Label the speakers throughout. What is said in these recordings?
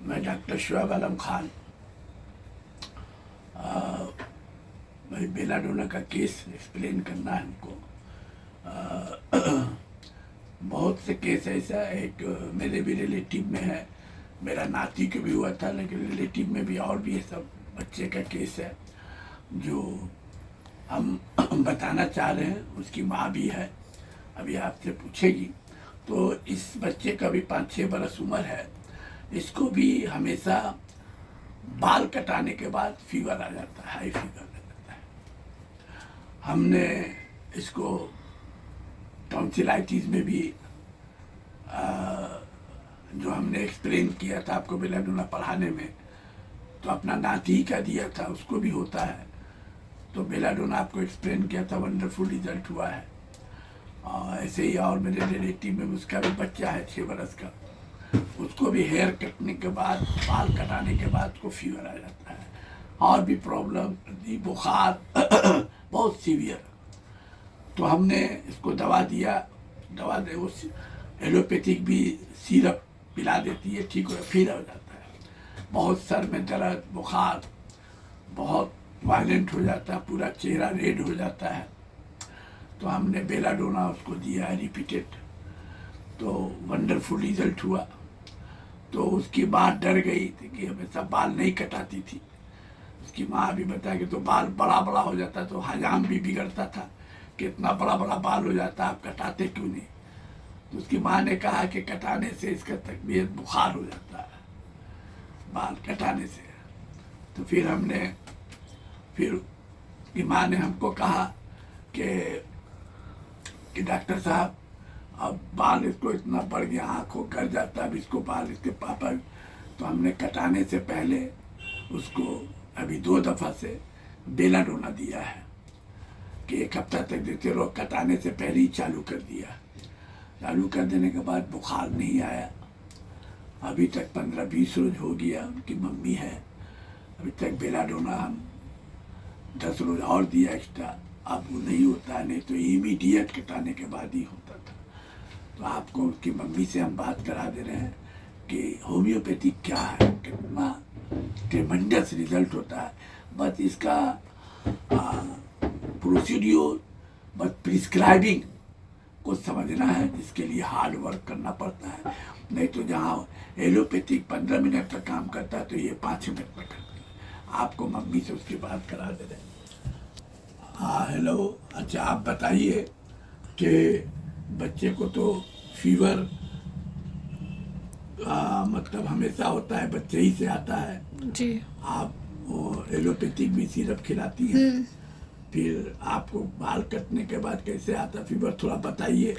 Speaker 1: मैं डॉक्टर शुएब आलम खान। भाई बेलाडोना का केस एक्सप्लेन करना है हमको। बहुत से केस ऐसा, एक मेरे भी रिलेटिव में है, मेरा नाती को भी हुआ था, लेकिन रिलेटिव में भी और भी सब बच्चे का केस है जो हम बताना चाह रहे हैं। उसकी माँ भी है, अभी आपसे पूछेगी। तो इस बच्चे का भी 5-6 बरस उम्र है। इसको भी हमेशा बाल कटाने के बाद फीवर आ जाता है, हाई फीवर आ जाता है। हमने इसको टॉन्सिलाइटिस में भी जो हमने एक्सप्लेन किया था आपको बेलाडोना पढ़ाने में, तो अपना नाती का दिया था, उसको भी होता है। तो बेलाडोना आपको एक्सप्लेन किया था, वंडरफुल रिजल्ट हुआ है। ऐसे ही और मेरे रिलेटिव में उसका भी बच्चा है 6 बरस का, उसको भी हेयर कटने के बाद, बाल कटाने के बाद को फीवर आ जाता है। और भी प्रॉब्लम, बुखार बहुत सीवियर। तो हमने इसको दवा दिया, दवा दे वो एलोपैथिक भी सिरप पिला देती है, ठीक हो फिर हो जाता है। बहुत सर में दर्द, बुखार बहुत वायलेंट हो जाता है, पूरा चेहरा रेड हो जाता है। तो हमने बेलाडोना उसको दिया है रिपीटेड, तो वंडरफुल रिजल्ट हुआ। तो उसकी माँ डर गई थी कि हमेशा बाल नहीं कटाती थी। उसकी माँ भी बताया कि तो बाल बड़ा बड़ा हो जाता, तो हजाम भी बिगड़ता था कि इतना बड़ा बड़ा बाल हो जाता, आप कटाते क्यों नहीं। तो उसकी माँ ने कहा कि कटाने से इसका तबीयत बुखार हो जाता है, बाल कटाने से। तो फिर उसकी माँ ने हमको कहा कि डॉक्टर साहब, अब बाल इसको इतना बढ़ गया, आँखों कर जाता, अब इसको बाल इसके पापा। तो हमने कटाने से पहले उसको अभी 2 दफ़ा से बेलाडोना दिया है कि 1 हफ्ता तक देते रहो। कटाने से पहले ही चालू कर दिया। चालू कर देने के बाद बुखार नहीं आया। अभी तक 15-20 रोज हो गया। उनकी मम्मी है, अभी तक बेलाडोना हम 10 रोज और दिया एक्स्ट्रा। अब वो नहीं होता है, नहीं तो इमीडिएट कटाने के बाद ही होता था। तो आपको उनकी मम्मी से हम बात करा दे रहे हैं कि होम्योपैथिक क्या है, कितना ट्रेमेंडस रिजल्ट होता है। बस इसका प्रोसीड्यूर, बस प्रिस्क्राइबिंग को समझना है, जिसके लिए हार्ड वर्क करना पड़ता है। नहीं तो जहाँ एलोपैथिक 15 मिनट तक काम करता है, तो ये 5 मिनट में करता है। आपको मम्मी से उसकी बात करा दे रहे हैं। हाँ, हेलो। अच्छा, आप बताइए कि बच्चे को तो फीवर मतलब हमेशा होता है, बच्चे ही से आता है
Speaker 2: जी।
Speaker 1: आप वो एलोपैथिक भी सिरप खिलाती हैं, फिर आपको बाल कटने के बाद कैसे आता फीवर, थोड़ा बताइए।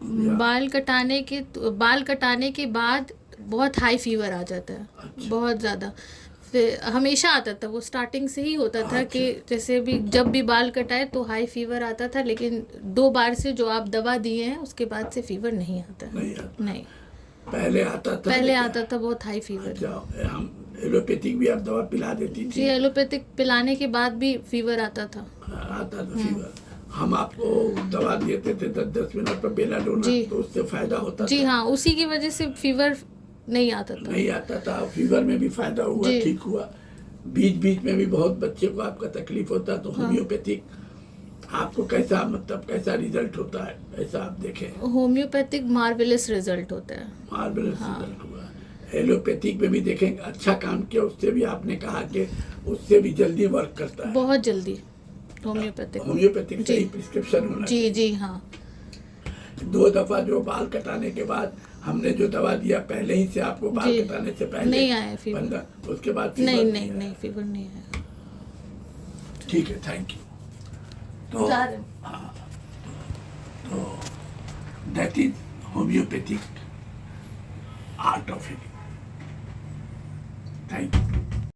Speaker 2: बाल कटाने के बाद बहुत हाई फीवर आ जाता है।
Speaker 1: अच्छा।
Speaker 2: बहुत ज़्यादा। फिर हमेशा आता था, वो स्टार्टिंग से ही होता था कि जैसे भी जब भी बाल कटाए तो हाई फीवर आता था। लेकिन 2 बार से जो आप दवा दिए हैं उसके बाद से फीवर नहीं आता। नहीं।
Speaker 1: पहले आता था?
Speaker 2: पहले आता था बहुत हाई फीवर।
Speaker 1: अच्छा, हम एलोपैथिक भी आप दवा पिला देती थी?
Speaker 2: जी, एलोपैथिक पिलाने के बाद भी फीवर आता था।
Speaker 1: आता था फीवर। हम आपको दवा देते थे 10-10 मिनट पर बेलाडोना, तो उससे फायदा होता
Speaker 2: जी
Speaker 1: था?
Speaker 2: हाँ, उसी की वजह से फीवर नहीं आता था।
Speaker 1: नहीं आता था, फीवर में भी फायदा हुआ, ठीक हुआ। बीच बीच में भी बहुत बच्चे को आपका तकलीफ होता, तो होम्योपैथिक आपको कैसा, मतलब कैसा रिजल्ट होता है, ऐसा आप देखें?
Speaker 2: होम्योपैथिक मार्वेलस रिजल्ट होता है।
Speaker 1: मार्वेलस रिजल्ट हुआ। एलोपैथिक में भी देखें अच्छा काम किया, उससे भी आपने कहा कि उससे भी जल्दी वर्क करता है,
Speaker 2: बहुत जल्दी। होम्योपैथिक
Speaker 1: सही प्रिस्क्रिप्शन होना चाहिए।
Speaker 2: जी हाँ।
Speaker 1: 2 दफा जो बाल कटाने के बाद हमने जो दवा दिया, पहले ही से आपको बाल कटाने से पहले
Speaker 2: नहीं आया फीवर,
Speaker 1: उसके बाद
Speaker 2: नहीं फीवर नहीं आया।
Speaker 1: ठीक है, थैंक यू। तो हाँ, तो that is homeopathic art of healing.